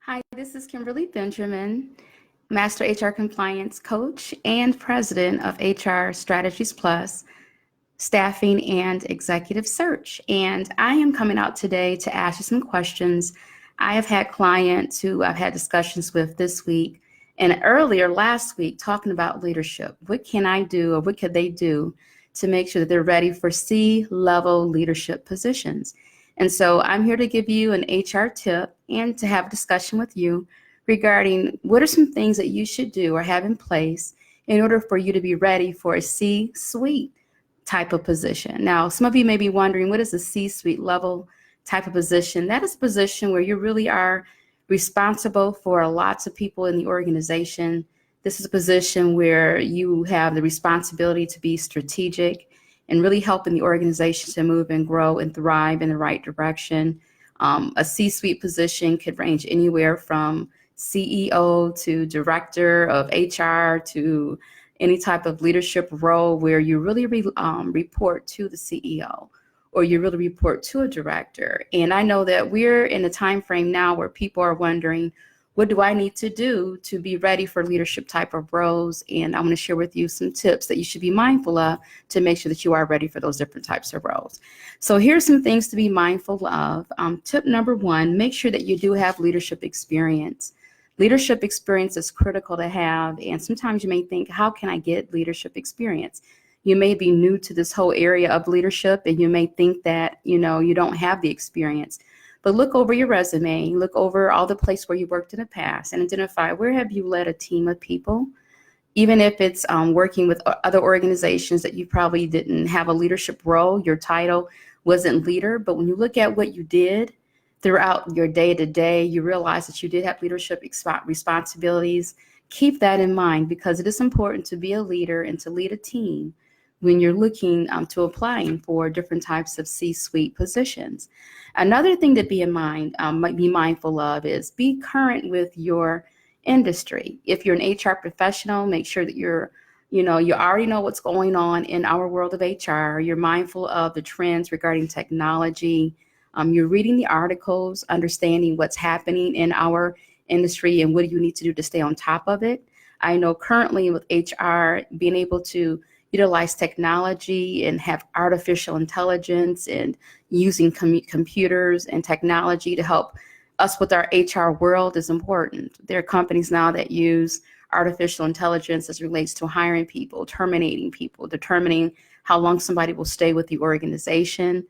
Hi, this is Kimberly Benjamin, Master HR Compliance Coach and President of HR Strategies Plus, Staffing and Executive Search. And I am coming out today to ask you some questions. I have had clients who I've had discussions with this week and earlier last week talking about leadership. What can I do or what could they do to make sure that they're ready for C-level leadership positions? And so I'm here to give you an HR tip and to have a discussion with you regarding what are some things that you should do or have in place in order for you to be ready for a C-suite type of position. Now, some of you may be wondering, what is a C-suite level type of position? That is a position where you really are responsible for lots of people in the organization. This is a position where you have the responsibility to be strategic and really helping the organization to move and grow and thrive in the right direction. A C-suite position could range anywhere from CEO to director of HR to any type of leadership role where you really report to the CEO or you really report to a director. And I know that we're in a time frame now where people are wondering, what do I need to do to be ready for leadership type of roles? And I'm going to share with you some tips that you should be mindful of to make sure that you are ready for those different types of roles. So here's some things to be mindful of. Tip number one, make sure that you do have leadership experience. Leadership experience is critical to have, and sometimes you may think, how can I get leadership experience? You may be new to this whole area of leadership and you may think that, you don't have the experience. But look over your resume, look over all the places where you worked in the past and identify where have you led a team of people. Even if it's working with other organizations that you probably didn't have a leadership role, your title wasn't leader, but when you look at what you did throughout your day-to-day, you realize that you did have leadership responsibilities. Keep that in mind because it is important to be a leader and to lead a team when you're looking to applying for different types of C-suite positions. Another thing to be in mind, might be mindful of is be current with your industry. If you're an HR professional, make sure that you already know what's going on in our world of HR. You're mindful of the trends regarding technology. You're reading the articles, understanding what's happening in our industry and what do you need to do to stay on top of it. I know currently with HR, being able to utilize technology and have artificial intelligence and using computers and technology to help us with our HR world is important. There are companies now that use artificial intelligence as it relates to hiring people, terminating people, determining how long somebody will stay with the organization,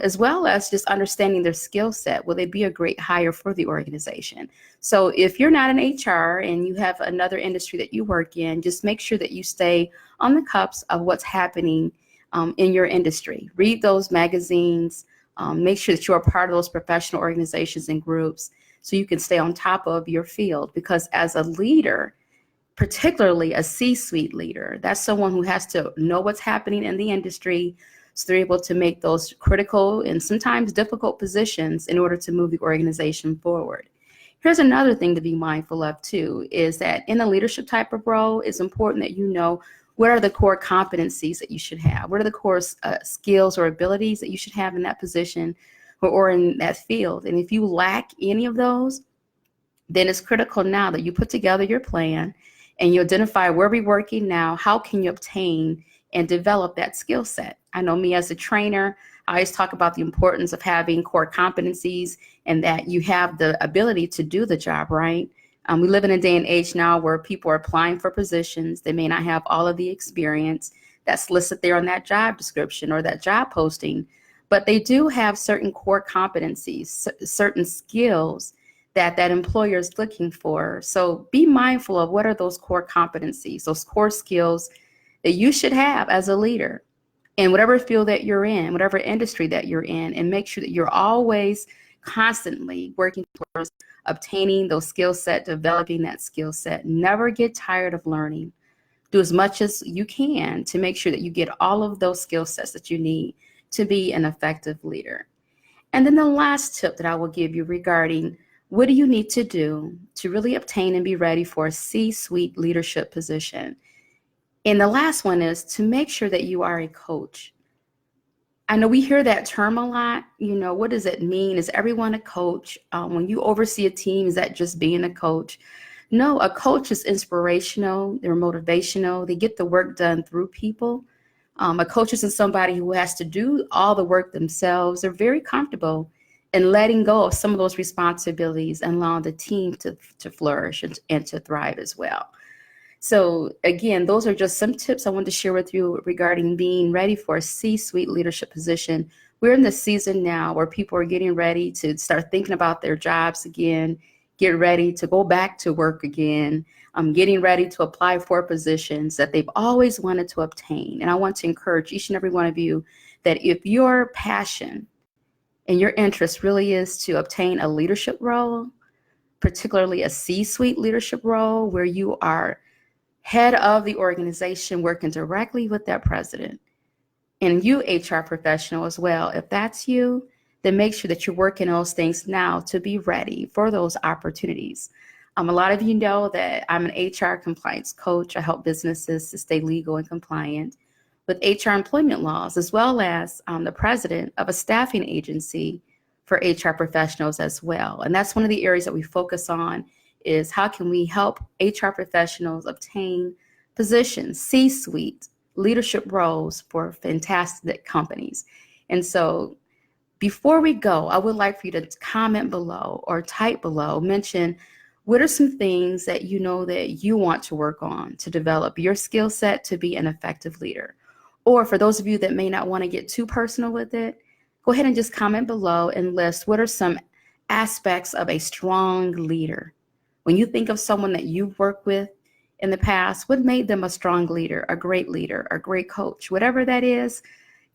as well as just understanding their skill set. Will they be a great hire for the organization? So if you're not an HR and you have another industry that you work in, just make sure that you stay on the cups of what's happening in your industry. Read those magazines, make sure that you're a part of those professional organizations and groups so you can stay on top of your field. Because as a leader, particularly a C-suite leader, that's someone who has to know what's happening in the industry, so they're able to make those critical and sometimes difficult positions in order to move the organization forward. Here's another thing to be mindful of too, is that in a leadership type of role, it's important that you know what are the core competencies that you should have? What are the core skills or abilities that you should have in that position or in that field? And if you lack any of those, then it's critical now that you put together your plan and you identify where we're working now, how can you obtain and develop that skill set. I know me as a trainer, I always talk about the importance of having core competencies and that you have the ability to do the job, right? We live in a day and age now where people are applying for positions. They may not have all of the experience that's listed there on that job description or that job posting, but they do have certain core competencies, certain skills that employer is looking for. So be mindful of what are those core competencies, those core skills that you should have as a leader in whatever field that you're in, whatever industry that you're in, and make sure that you're always constantly working towards obtaining those skill set, developing that skill set. Never get tired of learning. Do as much as you can to make sure that you get all of those skill sets that you need to be an effective leader. And then the last tip that I will give you regarding what do you need to do to really obtain and be ready for a C-suite leadership position. And the last one is to make sure that you are a coach. I know we hear that term a lot. What does it mean? Is everyone a coach? When you oversee a team, is that just being a coach? No, a coach is inspirational. They're motivational. They get the work done through people. A coach isn't somebody who has to do all the work themselves. They're very comfortable in letting go of some of those responsibilities and allowing the team to flourish and to thrive as well. So again, those are just some tips I wanted to share with you regarding being ready for a C-suite leadership position. We're in the season now where people are getting ready to start thinking about their jobs again, get ready to go back to work again, getting ready to apply for positions that they've always wanted to obtain. And I want to encourage each and every one of you that if your passion and your interest really is to obtain a leadership role, particularly a C-suite leadership role where you are head of the organization working directly with that president, and you HR professional as well, if that's you, then make sure that you're working those things now to be ready for those opportunities. A lot of you know that I'm an HR compliance coach. I help businesses to stay legal and compliant with HR employment laws, as well as the president of a staffing agency for HR professionals as well. And that's one of the areas that we focus on, is how can we help HR professionals obtain positions, C-suite leadership roles for fantastic companies. And so before we go, I would like for you to comment below or type below, mention what are some things that you know that you want to work on to develop your skill set to be an effective leader. Or for those of you that may not want to get too personal with it, go ahead and just comment below and list what are some aspects of a strong leader. When you think of someone that you've worked with in the past, what made them a strong leader, a great coach, whatever that is,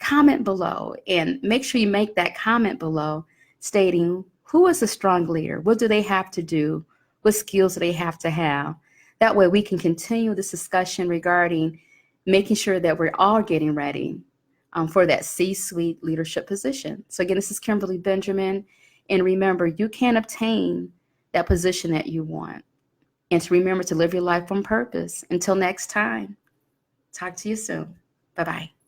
comment below and make sure you make that comment below stating who is a strong leader, what do they have to do, what skills do they have to have. That way we can continue this discussion regarding making sure that we're all getting ready for that C-suite leadership position. So again, this is Kimberly Benjamin, and remember, you can obtain that position that you want. And to remember to live your life on purpose. Until next time, talk to you soon. Bye-bye.